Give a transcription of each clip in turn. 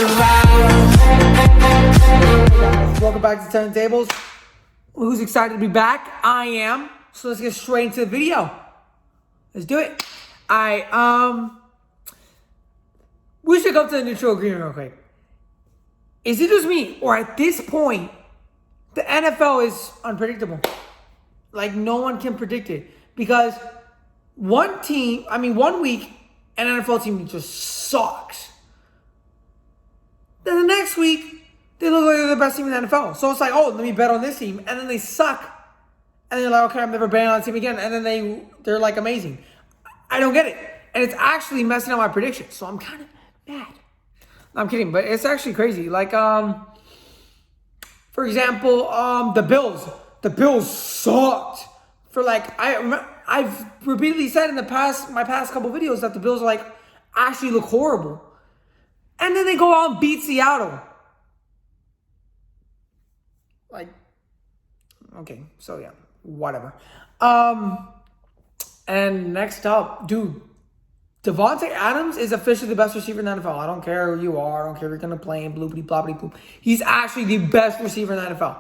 Welcome back to Turntables. Who's excited to be back? I am. So let's get straight into the video. Let's do it. We should go to the neutral agreement real quick. Is it just me, or at this point, the NFL is unpredictable? Like, no one can predict it. Because one week, an NFL team just sucks. Then the next week, they look like they're the best team in the NFL. So it's like, oh, let me bet on this team. And then they suck. And then you're like, okay, I'm never betting on a team again. And then they're like amazing. I don't get it. And it's actually messing up my predictions. So I'm kind of mad. No, I'm kidding, but it's actually crazy. Like, for example, the Bills. The Bills sucked. For like, I've repeatedly said in my past couple videos that the Bills like actually look horrible. And then they go out and beat Seattle. Like, okay, so yeah, whatever. And next up, dude, Davante Adams is officially the best receiver in the NFL. I don't care who you are. I don't care if you're going to play in bloopity bloppity poop. He's actually the best receiver in the NFL.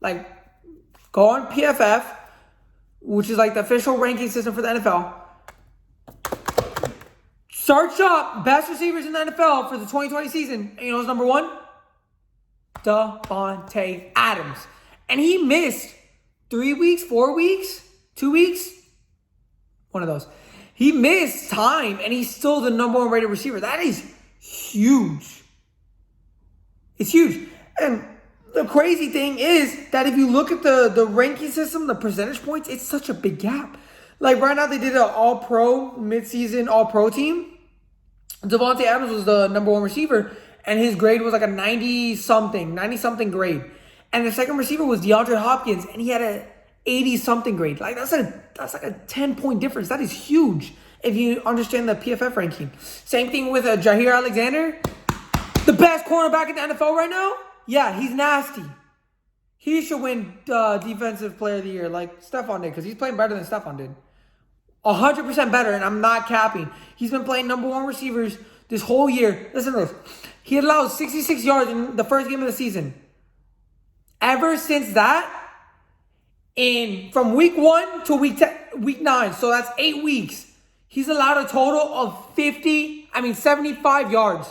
Like, go on PFF, which is like the official ranking system for the NFL. Search up best receivers in the NFL for the 2020 season. And you know who's number one? Davante Adams. And he missed 3 weeks, 4 weeks, 2 weeks. One of those. He missed time, and he's still the number one rated receiver. That is huge. It's huge. And the crazy thing is that if you look at the ranking system, the percentage points, it's such a big gap. Like right now, they did an all-pro, mid-season all-pro team. Davante Adams was the number one receiver, and his grade was like a 90-something grade. And the second receiver was DeAndre Hopkins, and he had a 80-something grade. Like that's like a 10-point difference. That is huge if you understand the PFF ranking. Same thing with Jair Alexander, the best cornerback in the NFL right now. Yeah, he's nasty. He should win Defensive Player of the Year like Stephon did, because he's playing better than Stephon did. 100% better, and I'm not capping. He's been playing number one receivers this whole year. Listen to this. He allowed 66 yards in the first game of the season. Ever since that, from week 1 to week 9, so that's 8 weeks, he's allowed a total of 75 yards.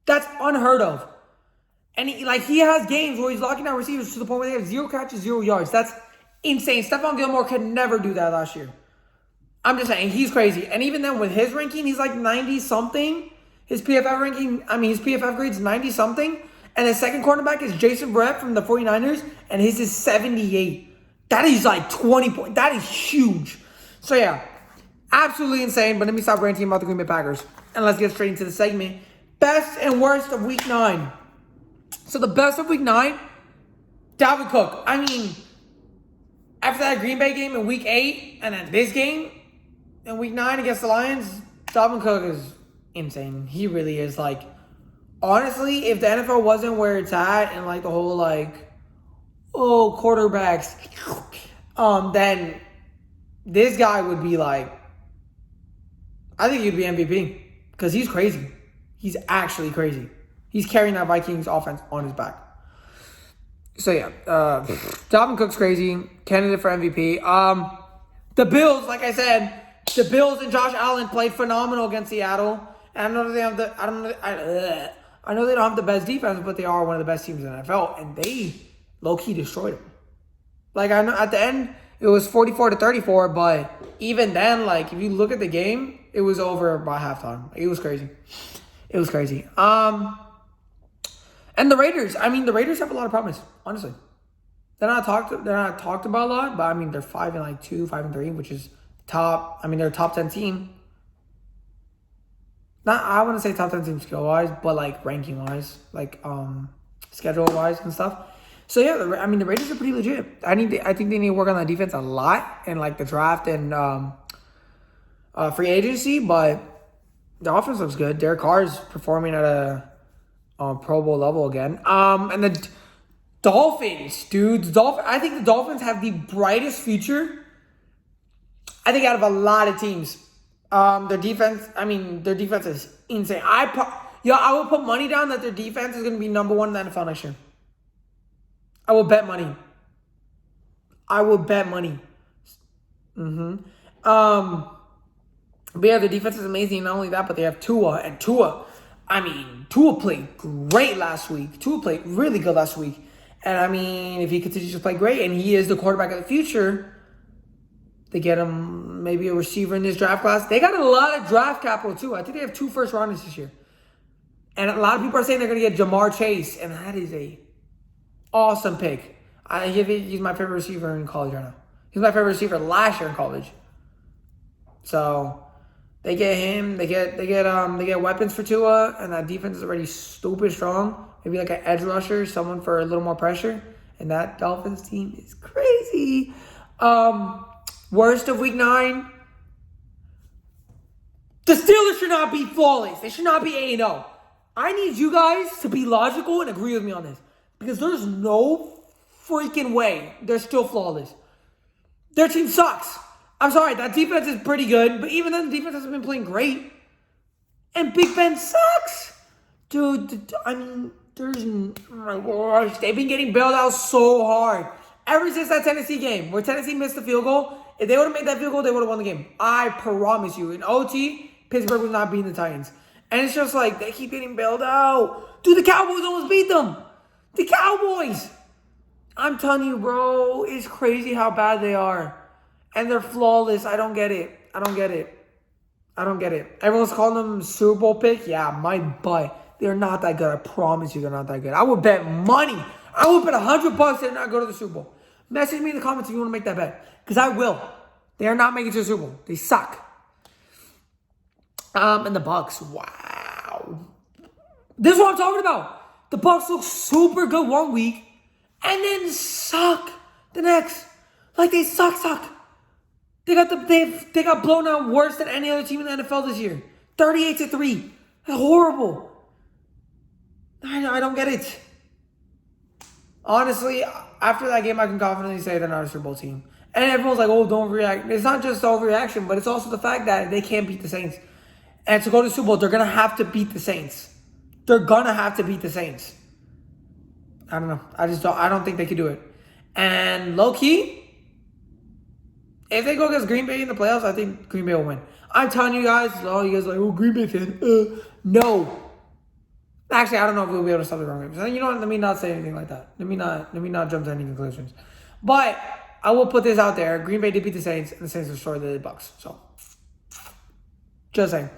That's unheard of. And he has games where he's locking down receivers to the point where they have 0 catches, 0 yards. That's insane. Stephon Gilmore could never do that last year. I'm just saying, he's crazy. And even then, with his ranking, he's like 90-something. His PFF grade's 90-something. And his second cornerback is Jason Verrett from the 49ers, and his is 78. That is like 20 points. That is huge. So yeah, absolutely insane. But let me stop ranting about the Green Bay Packers, and let's get straight into the segment. Best and worst of Week 9. So the best of Week 9, Dalvin Cook. I mean, after that Green Bay game in Week 8, and then this game in Week 9 against the Lions, Dalvin Cook is insane. He really is. Like, honestly, if the NFL wasn't where it's at, and like the whole quarterbacks, then this guy would be like, I think he'd be MVP, because he's crazy. He's actually crazy. He's carrying that Vikings offense on his back. So yeah, Dalvin Cook's crazy. Candidate for MVP. The Bills, like I said, the Bills and Josh Allen played phenomenal against Seattle. And I know they have I know they don't have the best defense, but they are one of the best teams in the NFL, and they low-key destroyed them. Like, I know at the end it was 44-34, but even then, like, if you look at the game, it was over by halftime. Like, it was crazy. It was crazy. And the Raiders, the Raiders have a lot of promise, honestly. They're not talked about a lot, but they're 5-2, 5-3, which is top. They're a top 10 team. Not, I wouldn't say top 10 team skill-wise, but like ranking-wise, like schedule-wise and stuff. So yeah, the Raiders are pretty legit. I think they need to work on that defense a lot in like the draft and free agency, but the offense looks good. Derek Carr is performing at a Pro Bowl level again. And the Dolphins, dude. I think the Dolphins have the brightest future, I think, out of a lot of teams. Their defense is insane. I will put money down that their defense is going to be number 1 in the NFL next year. I will bet money. But yeah, the defense is amazing. Not only that, but they have Tua. And Tua played great last week. Tua played really good last week. And I mean, if he continues to play great and he is the quarterback of the future, they get him maybe a receiver in this draft class. They got a lot of draft capital too. I think they have 2 first rounders this year. And a lot of people are saying they're going to get Jamar Chase. And that is a awesome pick. He's my favorite receiver in college right now. He's my favorite receiver last year in college. So they get him. They get weapons for Tua, and that defense is already stupid strong. Maybe like an edge rusher, someone for a little more pressure. And that Dolphins team is crazy. Worst of week 9. The Steelers should not be flawless. They should not be 8-0. I need you guys to be logical and agree with me on this. Because there's no freaking way they're still flawless. Their team sucks. I'm sorry, that defense is pretty good. But even then, the defense hasn't been playing great. And Big Ben sucks. Dude, I mean, oh my gosh. They've been getting bailed out so hard. Ever since that Tennessee game, where Tennessee missed the field goal, if they would have made that field goal, they would have won the game. I promise you. In OT, Pittsburgh was not beating the Titans. And it's just like, they keep getting bailed out. Dude, the Cowboys almost beat them. The Cowboys. I'm telling you, bro, it's crazy how bad they are. And they're flawless. I don't get it. Everyone's calling them Super Bowl pick. Yeah, my butt. They're not that good. I promise you they're not that good. I would bet money. I would bet $100 they're not go to the Super Bowl. Message me in the comments if you want to make that bet. Because I will. They are not making it to the Super Bowl. They suck. And the Bucks. Wow. This is what I'm talking about. The Bucks look super good one week. And then suck the next. Like they suck. They got blown out worse than any other team in the NFL this year. 38-3. That's horrible. I don't get it. Honestly, after that game, I can confidently say they're not a Super Bowl team. And everyone's like, oh, don't react. It's not just the overreaction, but it's also the fact that they can't beat the Saints. And to go to the Super Bowl, they're going to have to beat the Saints. I don't know. I don't think they could do it. And low-key, if they go against Green Bay in the playoffs, I think Green Bay will win. I'm telling you guys, all you guys are like, oh, Green Bay fan. No. Actually, I don't know if we'll be able to stop the wrong game. You know what? Let me not say anything like that. Let me not jump to any conclusions. But I will put this out there. Green Bay did beat the Saints, and the Saints destroyed the Bucks. So, just saying.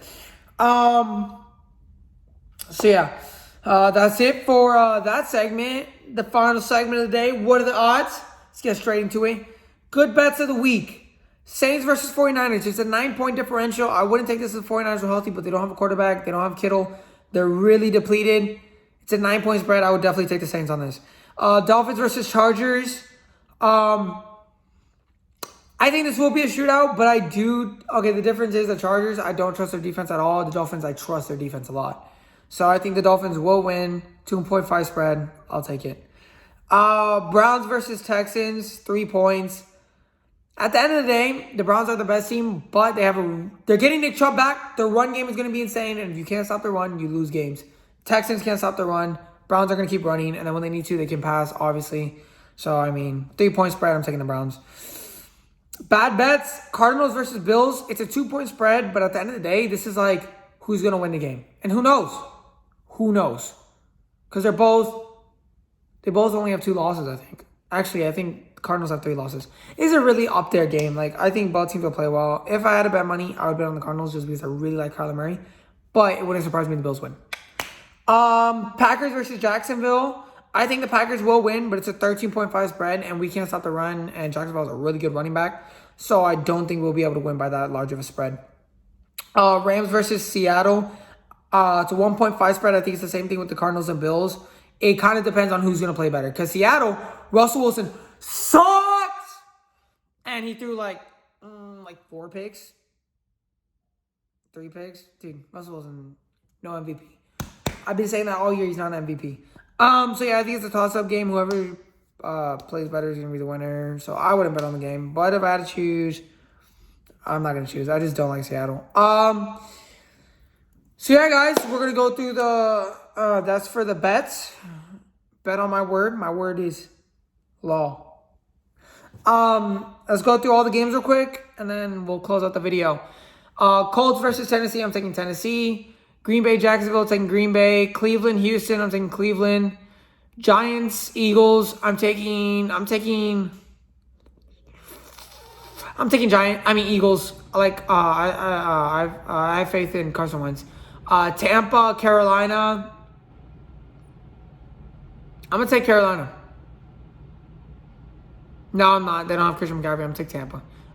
That's it for that segment. The final segment of the day. What are the odds? Let's get straight into it. Good bets of the week. Saints versus 49ers. It's a 9-point differential. I wouldn't take this if the 49ers were healthy, but they don't have a quarterback. They don't have Kittle. They're really depleted. It's a 9-point spread. I would definitely take the Saints on this. Dolphins versus Chargers. I think this will be a shootout, but I do... Okay, the difference is the Chargers, I don't trust their defense at all. The Dolphins, I trust their defense a lot. So I think the Dolphins will win. 2.5 spread. I'll take it. Browns versus Texans. 3 points. At the end of the day, the Browns are the best team, but they're getting Nick Chubb back. Their run game is going to be insane, and if you can't stop the run, you lose games. Texans can't stop the run. Browns are going to keep running, and then when they need to, they can pass, obviously. So, 3-point spread, I'm taking the Browns. Bad bets, Cardinals versus Bills. It's a 2-point spread, but at the end of the day, this is like who's going to win the game. And who knows? Because they both only have 2 losses, I think. Actually, I think Cardinals have 3 losses. It's a really up there game. I think both teams will play well. If I had to bet money, I would bet on the Cardinals just because I really like Kyler Murray. But it wouldn't surprise me if the Bills win. Packers versus Jacksonville. I think the Packers will win, but it's a 13.5 spread, and we can't stop the run, and Jacksonville is a really good running back. So I don't think we'll be able to win by that large of a spread. Rams versus Seattle. It's a 1.5 spread. I think it's the same thing with the Cardinals and Bills. It kind of depends on who's going to play better. Because Seattle, Russell Wilson sucks! And he threw 4 picks. 3 picks. Dude, Russell Wilson, no MVP. I've been saying that all year. He's not an MVP. I think it's a toss-up game. Whoever plays better is going to be the winner. So I wouldn't bet on the game. But if I had to choose, I'm not going to choose. I just don't like Seattle. So yeah, guys, we're gonna go through the. That's for the bets. Bet on my word. My word is law. Let's go through all the games real quick, and then we'll close out the video. Colts versus Tennessee. I'm taking Tennessee. Green Bay, Jacksonville. Taking Green Bay. Cleveland, Houston. I'm taking Cleveland. Giants, Eagles. I'm taking Eagles. I have faith in Carson Wentz. Tampa, Carolina. I'm gonna take Carolina. No, I'm not. They don't have Christian McCaffrey.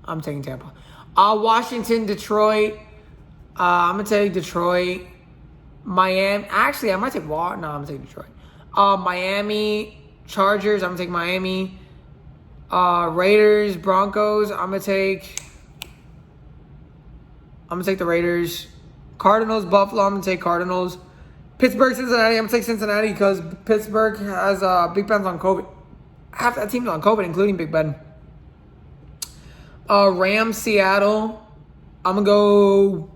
I'm taking Tampa. Washington, Detroit. I'm gonna take Detroit. Miami. Actually, I might take No, I'm gonna take Detroit. Miami, Chargers. I'm gonna take Miami. Raiders, Broncos. I'm gonna take the Raiders. Cardinals, Buffalo. I'm gonna take Cardinals. Pittsburgh, Cincinnati. I'm gonna take Cincinnati because Pittsburgh has Big Ben's on COVID. Half that team's on COVID, including Big Ben. Rams, Seattle. I'm gonna go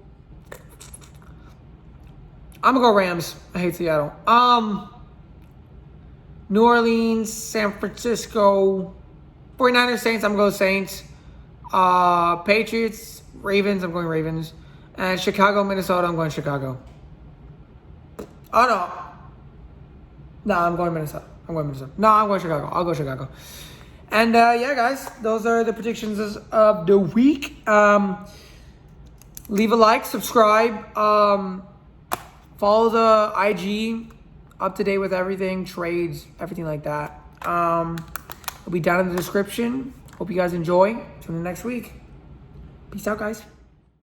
Rams. I hate Seattle. New Orleans, San Francisco. 49ers, Saints. I'm going to go Saints. Patriots, Ravens. I'm going Ravens. And Chicago, Minnesota. I'm going Chicago. Oh, no. No, I'm going Minnesota. No, I'm going Chicago. I'll go Chicago. And, yeah, guys. Those are the predictions of the week. Leave a like. Subscribe. Follow the IG. Up to date with everything. Trades. Everything like that. It'll be down in the description. Hope you guys enjoy. Tune in next week. Peace out, guys.